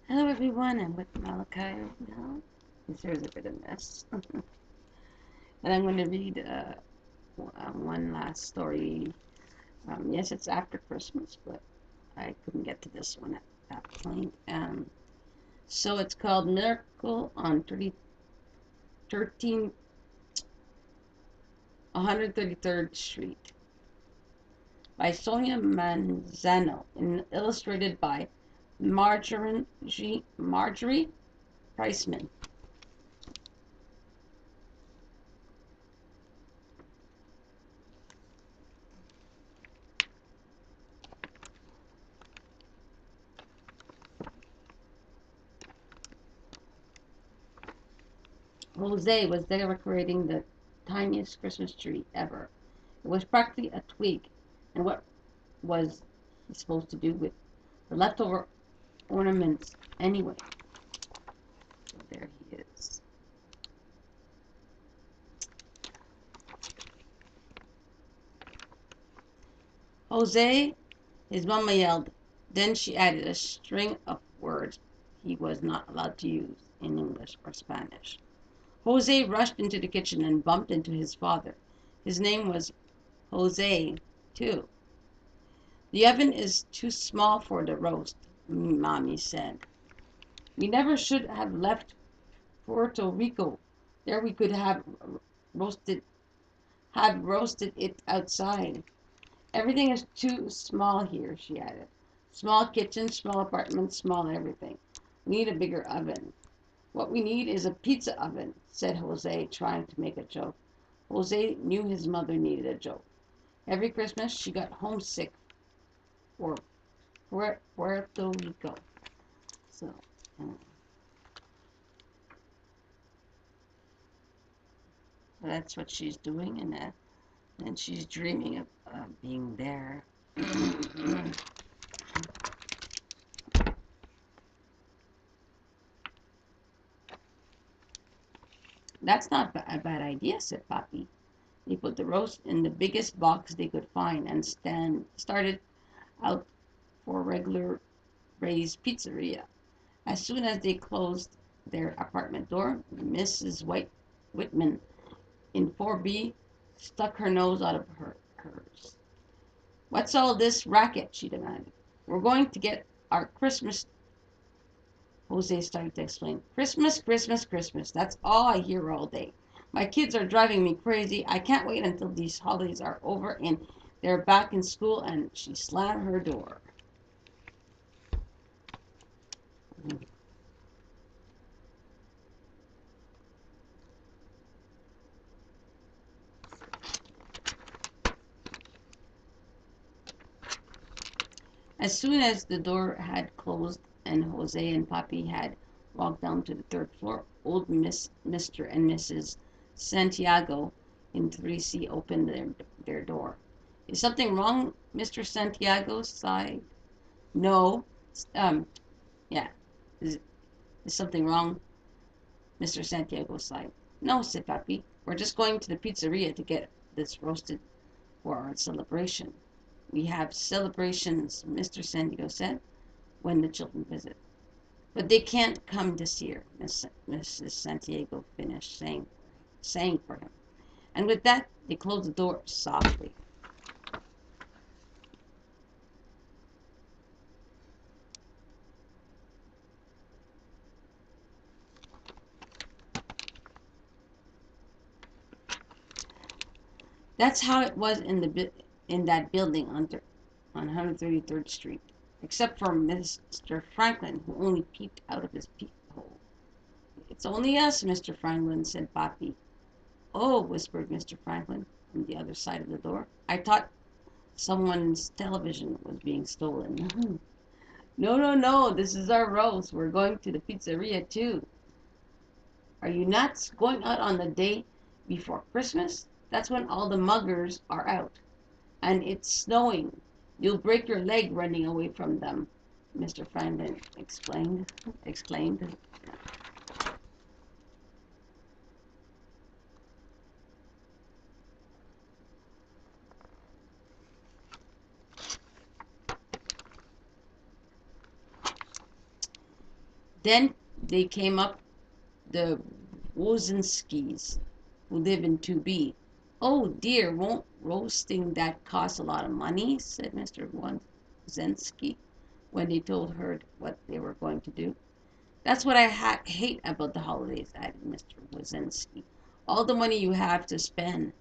Hello everyone, I'm with Malachi right now. This here's a bit of mess. And I'm going to read one last story. Yes, it's after Christmas, but I couldn't get to this one at that point. So it's called Miracle on 133rd Street by Sonia Manzano, illustrated by Marjorie Priceman. Jose was decorating the tiniest Christmas tree ever. It was practically a twig, and what was he supposed to do with the leftover ornaments anyway? So there he is. Jose, his mama yelled. Then she added a string of words he was not allowed to use in English or Spanish. Jose rushed into the kitchen and bumped into his father. His name was Jose, too. The oven is too small for the roast, Mommy said. We never should have left Puerto Rico. There we could roasted roasted it outside. Everything is too small here, she added. Small kitchen, small apartment, small everything. We need a bigger oven. What we need is a pizza oven, said Jose, trying to make a joke. Jose knew his mother needed a joke. Every Christmas she got homesick for Puerto Rico. So, uh, that's what she's doing, and she's dreaming of being there. That's not a bad idea, said Papi. They put the roast in the biggest box they could find and started out for regular Ray's Pizzeria. As soon as they closed their apartment door, Mrs. Whitman in 4B stuck her nose out of hers. What's all this racket? She demanded. We're going to get our Christmas. Jose started to explain. Christmas, Christmas, Christmas. That's all I hear all day. My kids are driving me crazy. I can't wait until these holidays are over and they're back in school. And she slammed her door. As soon as the door had closed and Jose and Papi had walked down to the third floor, old Mr. and Mrs. Santiago in 3C opened their door. Is something wrong? Mr. Santiago sighed. No. Um, yeah. Is something wrong? Mr. Santiago sighed. No, said Papi. We're just going to the pizzeria to get this roasted for our celebration. We have celebrations, Mr. Santiago said, when the children visit. But they can't come this year, Mrs. Santiago finished saying for him. And with that, they closed the door softly. That's how it was in that building on 133rd Street, except for Mr. Franklin, who only peeped out of his peephole. It's only us, Mr. Franklin, said Papi. Oh, whispered Mr. Franklin from the other side of the door. I thought someone's television was being stolen. No, no, no, this is our roast. We're going to the pizzeria too. Are you nuts? Going out on the day before Christmas? That's when all the muggers are out. And it's snowing. You'll break your leg running away from them, Mr. Franklin exclaimed. Then they came up the Wozinskis, who live in 2B. "Oh dear, won't roasting that cost a lot of money?" said Mr. Wozinski when they told her what they were going to do. "That's what I hate about the holidays," added Mr. Wozinski. "All the money you have to spend.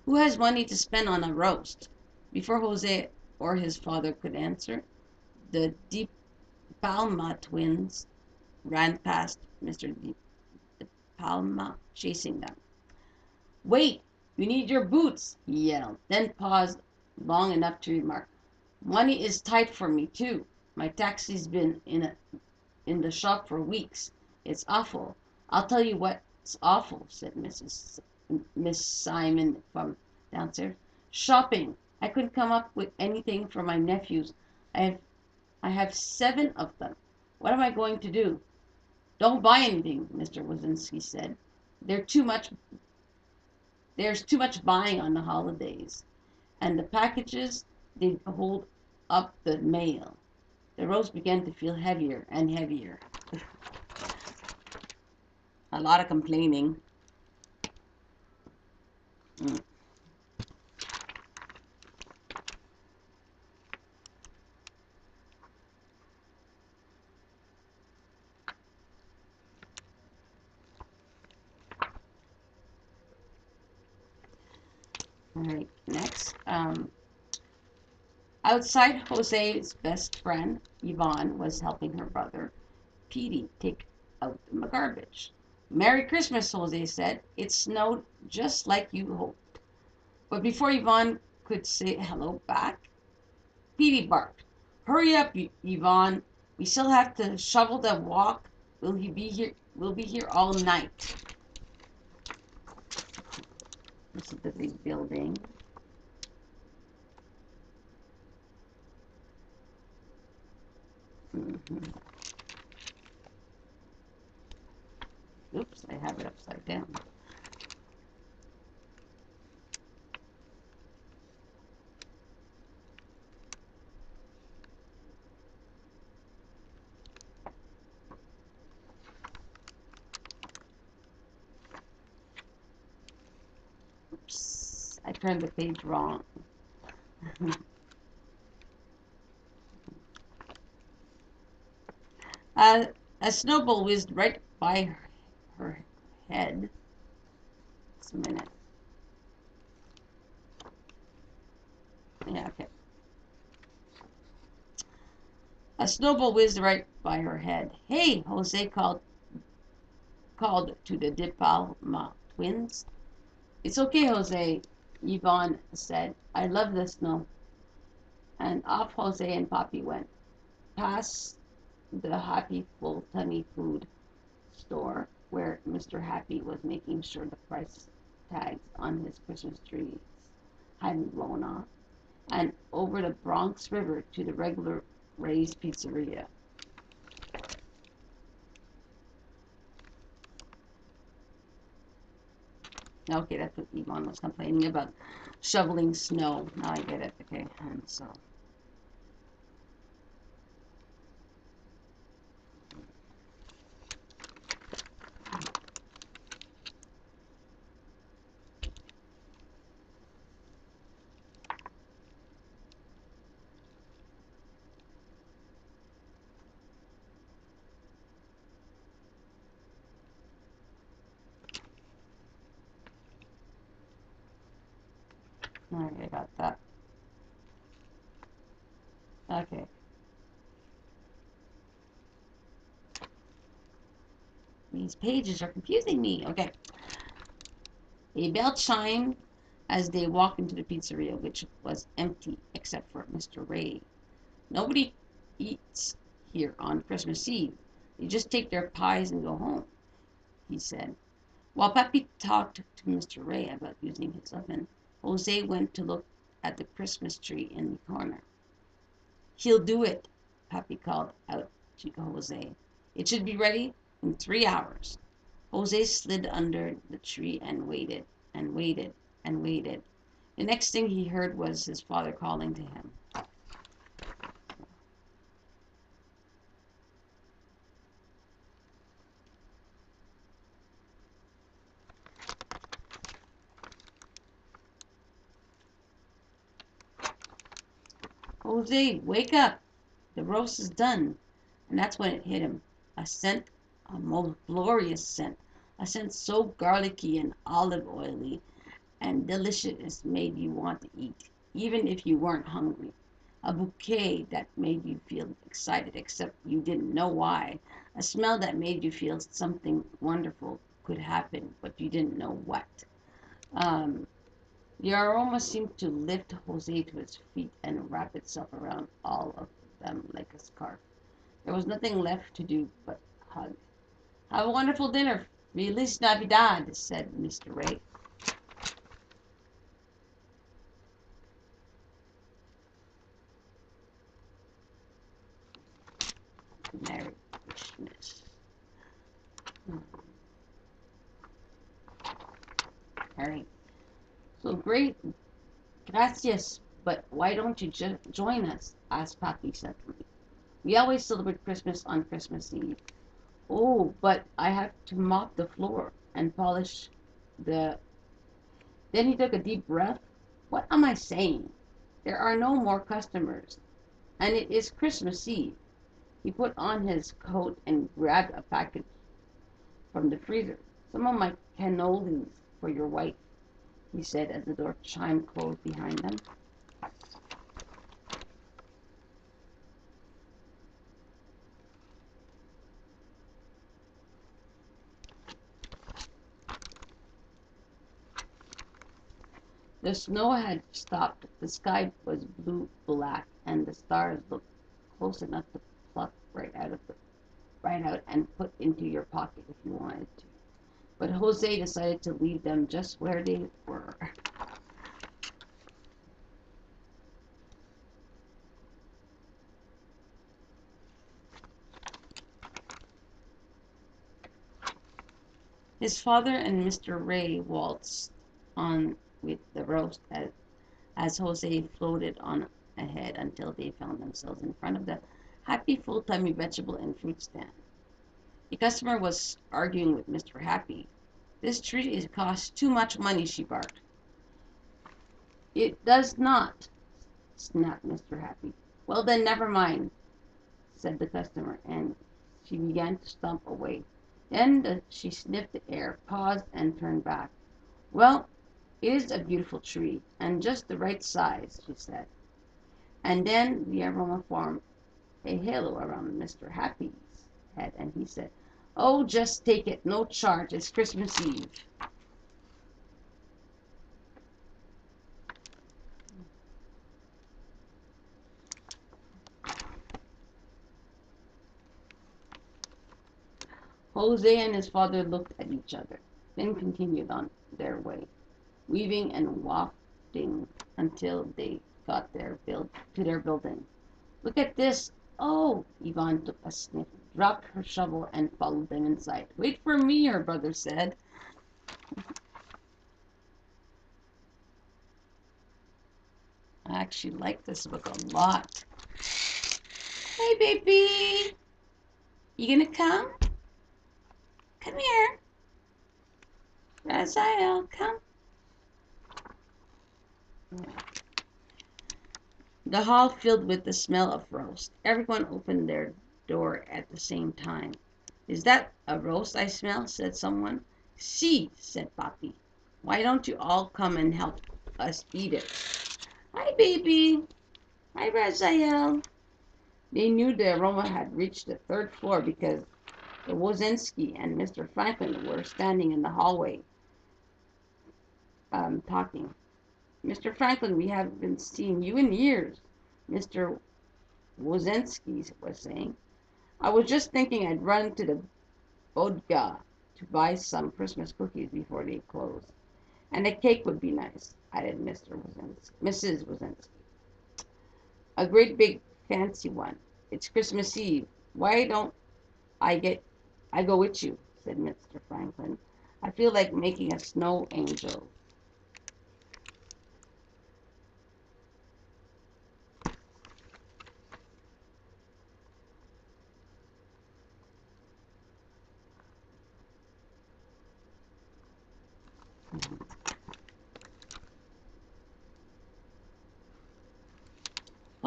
Who has money to spend on a roast?" Before Jose or his father could answer, the Di Palma twins ran past Mr. Di Palma, chasing them. "Wait! You need your boots!" he yelled, then paused long enough to remark, "Money is tight for me, too. My taxi's been in the shop for weeks. It's awful. I'll tell you what's awful," said Miss Simon from downstairs. "Shopping. I couldn't come up with anything for my nephews. I have 7 of them. What am I going to do?" "Don't buy anything," Mr. Wozinski said. There's too much buying on the holidays, and the packages, they hold up the mail." The roast began to feel heavier and heavier. A lot of complaining. Mm. All right, next. Outside, Jose's best friend, Yvonne, was helping her brother, Petey, take out the garbage. "Merry Christmas," Jose said. "It snowed just like you hoped." But before Yvonne could say hello back, Petey barked, "Hurry up, Yvonne. We still have to shovel the walk. We'll be here all night." This is the big building. Mm-hmm. Oops, I have it upside down. Oops, I turned the page wrong. A snowball whizzed right by her head. Just a minute. Yeah, okay. A snowball whizzed right by her head. "Hey!" Jose called to the De Palma twins. "It's okay, Jose," Yvonne said. "I love the snow." And off Jose and Papi went, past the Happy Full Tummy Food store, where Mr. Happy was making sure the price tags on his Christmas trees hadn't blown off, and over the Bronx River to the regular Ray's Pizzeria. Okay, that's what Yvonne was complaining about, shoveling snow. Now I get it. Okay, and so. Alright, I got that. Okay. These pages are confusing me. Okay. A bell chimed as they walked into the pizzeria, which was empty except for Mr. Ray. "Nobody eats here on Christmas Eve. They just take their pies and go home," he said. While Papi talked to Mr. Ray about using his oven, Jose went to look at the Christmas tree in the corner. "He'll do it," Papi called out to Jose. "It should be ready in 3 hours." Jose slid under the tree and waited and waited and waited. The next thing he heard was his father calling to him. Jose, wake up! The roast is done. And that's when it hit him. A scent, a most glorious scent. A scent so garlicky and olive oily and delicious made you want to eat, even if you weren't hungry. A bouquet that made you feel excited, except you didn't know why. A smell that made you feel something wonderful could happen, but you didn't know what. Um, the aroma seemed to lift Jose to his feet and wrap itself around all of them like a scarf. There was nothing left to do but hug. Have a wonderful dinner. Feliz Navidad, said Mr. Ray. Merry Christmas. All right. So great. Gracias. But why don't you join us? Asked Papi suddenly. We always celebrate Christmas on Christmas Eve. Oh, but I have to mop the floor and polish the. Then he took a deep breath. What am I saying? There are no more customers, and it is Christmas Eve. He put on his coat and grabbed a package from the freezer. Some of my cannolis for your wife, he said as the door chime closed behind them. The snow had stopped, the sky was blue-black, and the stars looked close enough to pluck right out and put into your pocket if you wanted to. But Jose decided to leave them just where they were. His father and Mr. Ray waltzed on with the roast as Jose floated on ahead until they found themselves in front of the Happy Full-Time Vegetable and Fruit stand. A customer was arguing with Mr. Happy. This tree costs too much money, she barked. It does not, snapped Mr. Happy. Well, then never mind, said the customer, and she began to stomp away. Then she sniffed the air, paused, and turned back. Well, it is a beautiful tree, and just the right size, she said. And then the aroma formed a halo around Mr. Happy's head, and he said, Oh, just take it, no charge, it's Christmas Eve. Jose and his father looked at each other, then continued on their way, weaving and wafting until they got to their building. Look at this. Oh, Yvonne took a sniff, dropped her shovel, and followed them inside. Wait for me, her brother said. I actually like this book a lot. Hey, baby. You gonna come? Come here. Raziel, come. The hall filled with the smell of roast. Everyone opened their door at the same time. Is that a roast I smell? Said someone. See, said Papi. Why don't you all come and help us eat it? Hi, baby. Hi, Raziel. They knew the aroma had reached the third floor because the Wozinski and Mr. Franklin were standing in the hallway talking. Mr. Franklin, we haven't seen you in years, Mr. Wozinski was saying. I was just thinking I'd run to the Bodga to buy some Christmas cookies before they close. And a cake would be nice, added Mrs. Wozinski. A great big fancy one. It's Christmas Eve. Why don't I get I go with you, said Mr. Franklin. I feel like making a snow angel.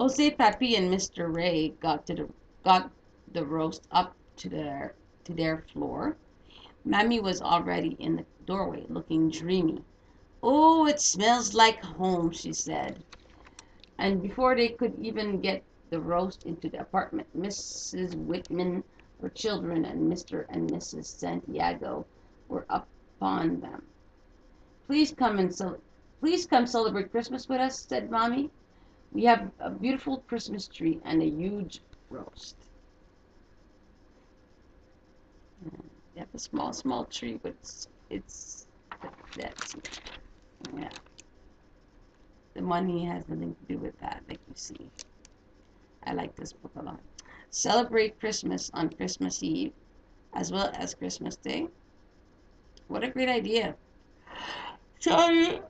Jose, Papi, and Mr. Ray got the roast up to their floor. Mammy was already in the doorway, looking dreamy. "Oh, it smells like home," she said. And before they could even get the roast into the apartment, Mrs. Whitman, her children, and Mr. and Mrs. Santiago were upon them. Please come celebrate Christmas with us," said Mommy. "We have a beautiful Christmas tree and a huge roast." They have a small tree, but it's that's yeah. The money has nothing to do with that, like you see. I like this book a lot. Celebrate Christmas on Christmas Eve as well as Christmas Day. What a great idea. Sorry.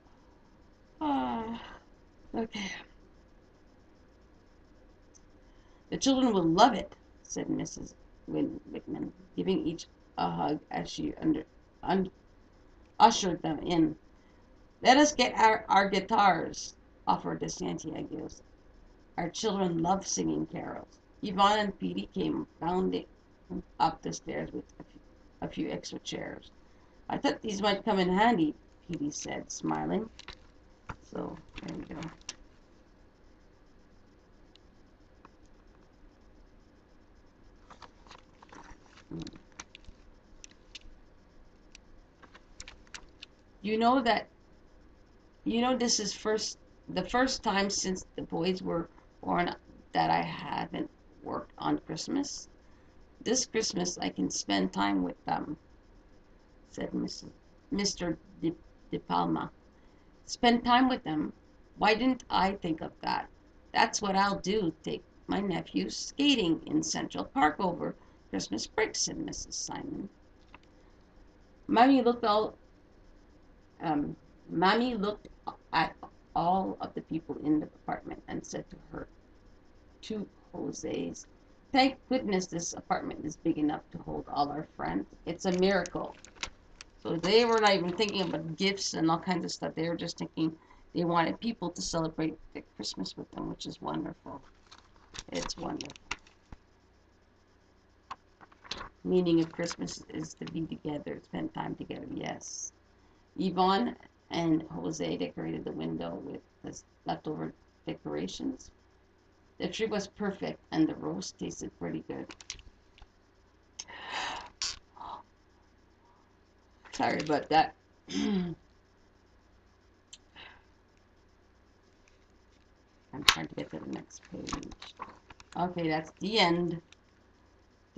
Ah, okay. "The children will love it," said Mrs. Whitman, giving each a hug as she ushered them in. "Let us get our guitars," offered the Santiagos. "Our children love singing carols." Yvonne and Petey came bounding up the stairs with a few extra chairs. "I thought these might come in handy," Petey said, smiling. So, there we go. You know that this is the first time since the boys were born that I haven't worked on Christmas. This Christmas I can spend time with them," said Mr. De Palma. "Spend time with them? Why didn't I think of that? That's what I'll do, take my nephews skating in Central Park over Christmas break," said Mrs. Simon. Mommy looked all Mommy looked at all of the people in the apartment and said to Jose's, "Thank goodness this apartment is big enough to hold all our friends. It's a miracle." So they were not even thinking about gifts and all kinds of stuff. They were just thinking they wanted people to celebrate the Christmas with them, which is wonderful. It's wonderful. Meaning of Christmas is to be together, spend time together. Yes. Yvonne and Jose decorated the window with the leftover decorations. The tree was perfect and the roast tasted pretty good. Sorry about that. I'm trying to get to the next page. Okay, that's the end.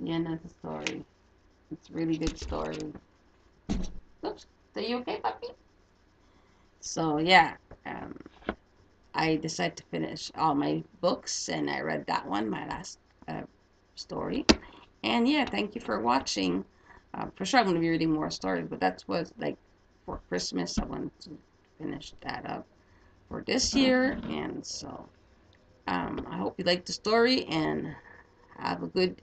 The end of the story. It's a really good story. Oops. Are you okay, puppy? So, yeah. I decided to finish all my books, and I read that one, my last story. And yeah, thank you for watching. For sure, I'm going to be reading more stories, but that's what, like, for Christmas, I wanted to finish that up for this year. And so, I hope you liked the story, and have a good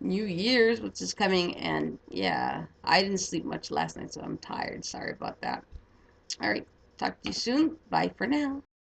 New Year's, which is coming. And yeah, I didn't sleep much last night, so I'm tired. Sorry about that. All right, talk to you soon. Bye for now.